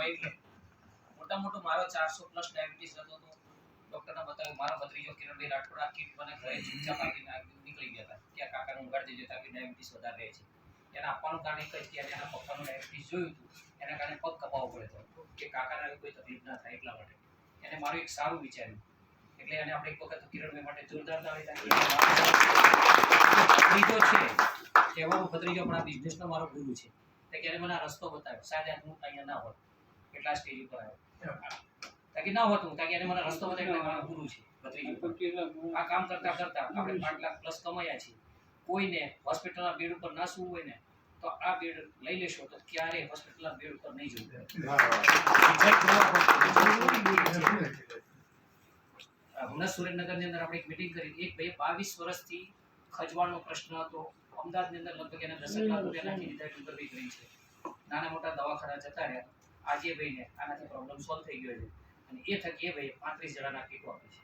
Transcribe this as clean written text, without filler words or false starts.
એટલે મોટા મોટો મારો 400 પ્લસ ડાયાબિટીસ હતો તો ડોક્ટરને બતાવ્યું. મારો ભત્રીજો કિરણભાઈ રાઠોડ આ કીટ મને ઘરે ચૂપચાપ આપીને નીકળી ગયા હતા કે આ કાકાને ઉગાડી દેજો તાકી ડાયાબિટીસ વધારે રહે છે. એને આપવાનું કારણ એક જ કે એના પપ્પાનું ડાયાબિટીસ જોયું હતું એના કારણે પગ કપાવવો પડ્યો હતો કે કાકાને કોઈ તકલીફ ના થાય એટલા માટે. એને મારું એક સારું વિચાર્યું એટલે એને આપણે એક વખત કિરણભાઈ માટે જોરદાર તાળી ભત્રીજો છે કહેવાનો ભત્રીજો પણ આ બિઝનેસનો મારો ગુરુ છે. કે એને મને આ રસ્તો બતાવ્યો. શાયદ હું અહીંયા ના હોત એટલા સ્ટેજ ઉપર આવ્યો તાકી ના હોત હું તાકી એને મને રસ્તો બતાવ્યો. મારો ગુરુ છે ભત્રીજો. આ કામ કરતા કરતા આપણે 5 લાખ પ્લસ કમાયા છીએ. કોઈને હોસ્પિટલના બેડ ઉપર ના સૂવું હોય ને તો આ બેડ લઈ લેશો તો ક્યારે હોસ્પિટલના બેડ ઉપર નહીં જવું. હમણાં સુરેન્દ્રનગરની અંદર આપણે એક મીટિંગ કરી. એક ભાઈ 22 વર્ષથી ખજવાનો પ્રશ્ન હતો. અમદાવાદની અંદર લગભગ એને 10 લાખ રૂપિયા નાખી દીધા ડુંગરભાઈ કરી છે. નાના મોટા દવાખાના જતા રહ્યા. આજે ભાઈને આનાથી પ્રોબ્લેમ સોલ્વ થઈ ગયો છે અને એ થકી એ ભાઈ 35 જણાના કીટો આપે છે.